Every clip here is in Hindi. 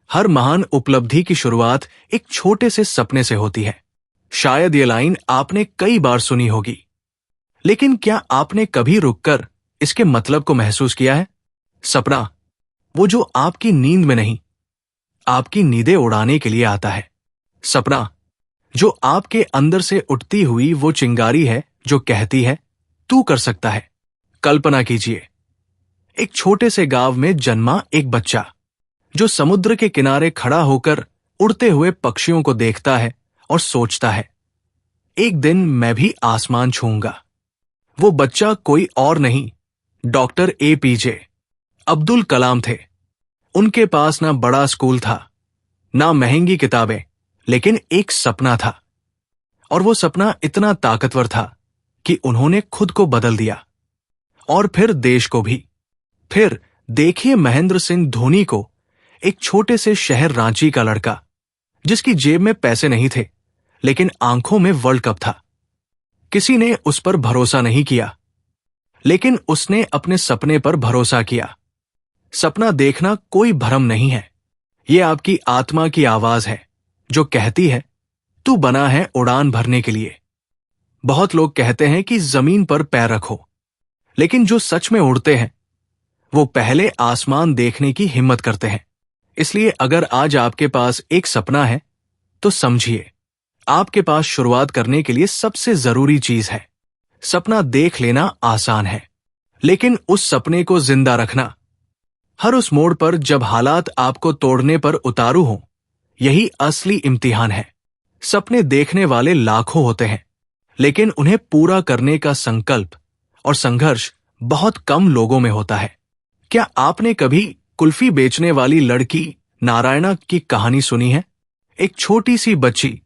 हर महान उपलब्धि की शुरुआत एक छोटे से सपने से होती है। शायद ये लाइन आपने कई बार सुनी होगी, लेकिन क्या आपने कभी रुककर इसके मतलब को महसूस किया है? सपना वो जो आपकी नींद में नहीं, आपकी नींदें उड़ाने के लिए आता है। सपना जो आपके अंदर से उठती हुई वो चिंगारी है जो कहती है तू कर सकता है। कल्पना कीजिए, एक छोटे से गांव में जन्मा एक बच्चा जो समुद्र के किनारे खड़ा होकर उड़ते हुए पक्षियों को देखता है और सोचता है, एक दिन मैं भी आसमान छूऊंगा। वो बच्चा कोई और नहीं, डॉक्टर एपीजे अब्दुल कलाम थे। उनके पास ना बड़ा स्कूल था, ना महंगी किताबें, लेकिन एक सपना था। और वो सपना इतना ताकतवर था कि उन्होंने खुद को बदल दिया और फिर देश को भी। फिर देखिए महेंद्र सिंह धोनी को, एक छोटे से शहर रांची का लड़का जिसकी जेब में पैसे नहीं थे, लेकिन आंखों में वर्ल्ड कप था। किसी ने उस पर भरोसा नहीं किया, लेकिन उसने अपने सपने पर भरोसा किया। सपना देखना कोई भ्रम नहीं है, ये आपकी आत्मा की आवाज है जो कहती है तू बना है उड़ान भरने के लिए। बहुत लोग कहते हैं कि जमीन पर पैर रखो, लेकिन जो सच में उड़ते हैं वो पहले आसमान देखने की हिम्मत करते हैं। इसलिए अगर आज आपके पास एक सपना है तो समझिए, आपके पास शुरुआत करने के लिए सबसे जरूरी चीज है। सपना देख लेना आसान है, लेकिन उस सपने को जिंदा रखना, हर उस मोड़ पर जब हालात आपको तोड़ने पर उतारू हों, यही असली इम्तिहान है। सपने देखने वाले लाखों होते हैं, लेकिन उन्हें पूरा करने का संकल्प और संघर्ष बहुत कम लोगों में होता है। क्या आपने कभी कुल्फी बेचने वाली लड़की नारायणा की कहानी सुनी है? एक छोटी सी बच्ची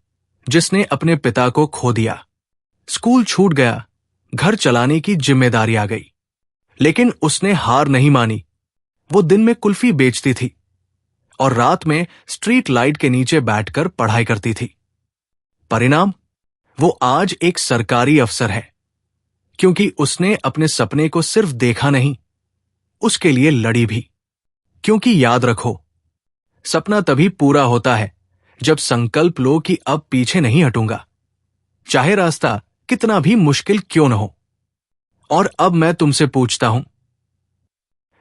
जिसने अपने पिता को खो दिया, स्कूल छूट गया, घर चलाने की जिम्मेदारी आ गई, लेकिन उसने हार नहीं मानी। वो दिन में कुल्फी बेचती थी और रात में स्ट्रीट लाइट के नीचे बैठकर पढ़ाई करती थी। परिणाम, वो आज एक सरकारी अफसर है, क्योंकि उसने अपने सपने को सिर्फ देखा नहीं, उसके लिए लड़ी भी। क्योंकि याद रखो, सपना तभी पूरा होता है जब संकल्प लो कि अब पीछे नहीं हटूंगा, चाहे रास्ता कितना भी मुश्किल क्यों न हो। और अब मैं तुमसे पूछता हूं,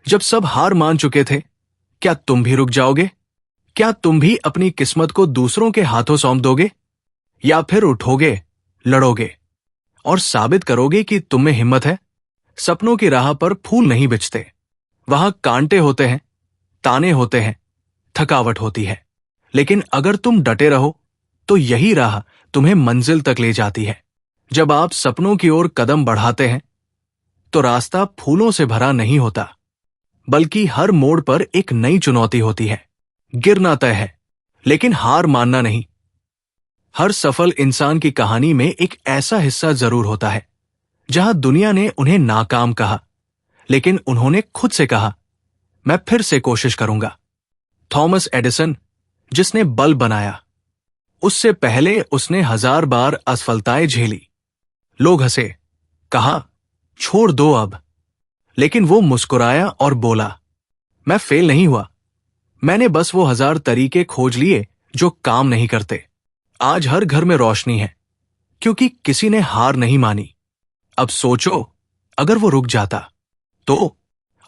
जब सब हार मान चुके थे, क्या तुम भी रुक जाओगे? क्या तुम भी अपनी किस्मत को दूसरों के हाथों सौंप दोगे? या फिर उठोगे, लड़ोगे और साबित करोगे कि तुम में हिम्मत है? सपनों की राह पर फूल नहीं बिछते, वहां कांटे होते हैं, ताने होते हैं, थकावट होती है। लेकिन अगर तुम डटे रहो तो यही राह तुम्हें मंजिल तक ले जाती है। जब आप सपनों की ओर कदम बढ़ाते हैं तो रास्ता फूलों से भरा नहीं होता, बल्कि हर मोड़ पर एक नई चुनौती होती है। गिरना तय है, लेकिन हार मानना नहीं। हर सफल इंसान की कहानी में एक ऐसा हिस्सा जरूर होता है जहां दुनिया ने उन्हें नाकाम कहा, लेकिन उन्होंने खुद से कहा मैं फिर से कोशिश करूंगा। थॉमस एडिसन, जिसने बल्ब बनाया, उससे पहले उसने 1000 बार असफलताएं झेली। लोग हंसे, कहा छोड़ दो अब, लेकिन वो मुस्कुराया और बोला मैं फेल नहीं हुआ, मैंने बस वो 1000 तरीके खोज लिए जो काम नहीं करते। आज हर घर में रोशनी है, क्योंकि किसी ने हार नहीं मानी। अब सोचो, अगर वो रुक जाता तो,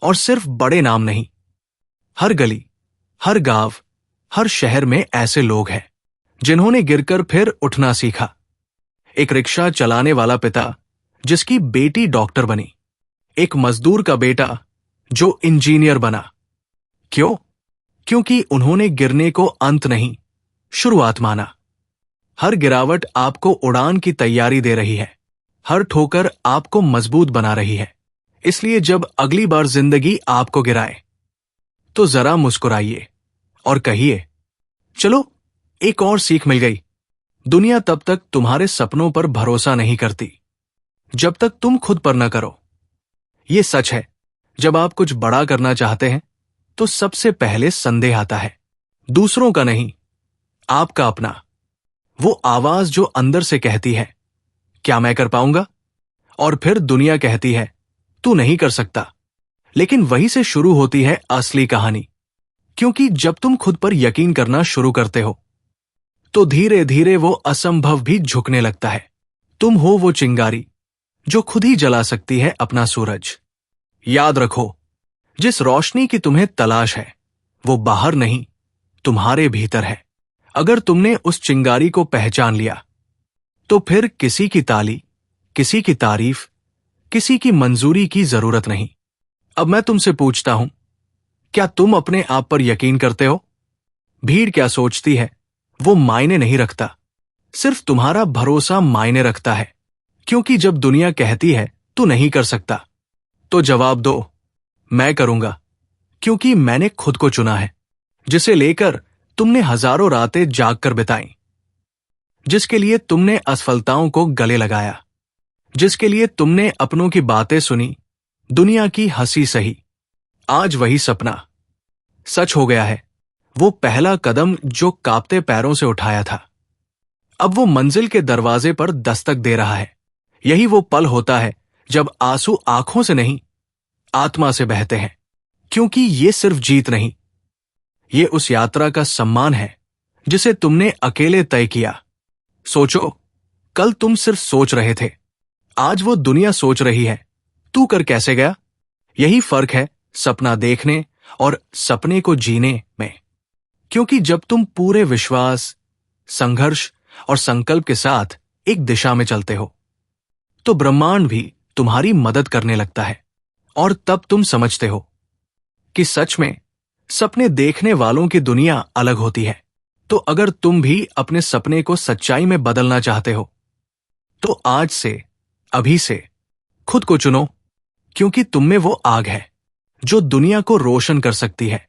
और सिर्फ बड़े नाम नहीं, हर गली, हर गांव, हर शहर में ऐसे लोग हैं जिन्होंने गिरकर फिर उठना सीखा। एक रिक्शा चलाने वाला पिता जिसकी बेटी डॉक्टर बनी, एक मजदूर का बेटा जो इंजीनियर बना। क्यों? क्योंकि उन्होंने गिरने को अंत नहीं, शुरुआत माना। हर गिरावट आपको उड़ान की तैयारी दे रही है, हर ठोकर आपको मजबूत बना रही है। इसलिए जब अगली बार जिंदगी आपको गिराए तो जरा मुस्कुराइए और कहिए चलो, एक और सीख मिल गई। दुनिया तब तक तुम्हारे सपनों पर भरोसा नहीं करती जब तक तुम खुद पर न करो। यह सच है, जब आप कुछ बड़ा करना चाहते हैं तो सबसे पहले संदेह आता है, दूसरों का नहीं, आपका अपना। वो आवाज जो अंदर से कहती है क्या मैं कर पाऊंगा? और फिर दुनिया कहती है तू नहीं कर सकता। लेकिन वहीं से शुरू होती है असली कहानी। क्योंकि जब तुम खुद पर यकीन करना शुरू करते हो तो धीरे धीरे वो असंभव भी झुकने लगता है। तुम हो वो चिंगारी जो खुद ही जला सकती है अपना सूरज। याद रखो, जिस रोशनी की तुम्हें तलाश है वो बाहर नहीं, तुम्हारे भीतर है। अगर तुमने उस चिंगारी को पहचान लिया तो फिर किसी की ताली, किसी की तारीफ, किसी की मंजूरी की जरूरत नहीं। अब मैं तुमसे पूछता हूं, क्या तुम अपने आप पर यकीन करते हो? भीड़ क्या सोचती है वो मायने नहीं रखता, सिर्फ तुम्हारा भरोसा मायने रखता है। क्योंकि जब दुनिया कहती है तू नहीं कर सकता, तो जवाब दो, मैं करूंगा, क्योंकि मैंने खुद को चुना है, जिसे लेकर तुमने हजारों रातें जाग कर बिताई, जिसके लिए तुमने असफलताओं को गले लगाया, जिसके लिए तुमने अपनों की बातें सुनी, दुनिया की हंसी सही। आज वही सपना सच हो गया है, वो पहला कदम जो कांपते पैरों से उठाया था, अब वो मंजिल के दरवाजे पर दस्तक दे रहा है। यही वो पल होता है जब आंसू आंखों से नहीं, आत्मा से बहते हैं। क्योंकि ये सिर्फ जीत नहीं, ये उस यात्रा का सम्मान है जिसे तुमने अकेले तय किया। सोचो, कल तुम सिर्फ सोच रहे थे, आज वो दुनिया सोच रही है, तू कर कैसे गया। यही फर्क है सपना देखने और सपने को जीने में। क्योंकि जब तुम पूरे विश्वास, संघर्ष और संकल्प के साथ एक दिशा में चलते हो तो ब्रह्मांड भी तुम्हारी मदद करने लगता है। और तब तुम समझते हो कि सच में सपने देखने वालों की दुनिया अलग होती है। तो अगर तुम भी अपने सपने को सच्चाई में बदलना चाहते हो तो आज से, अभी से खुद को चुनो, क्योंकि तुम में वो आग है जो दुनिया को रोशन कर सकती है।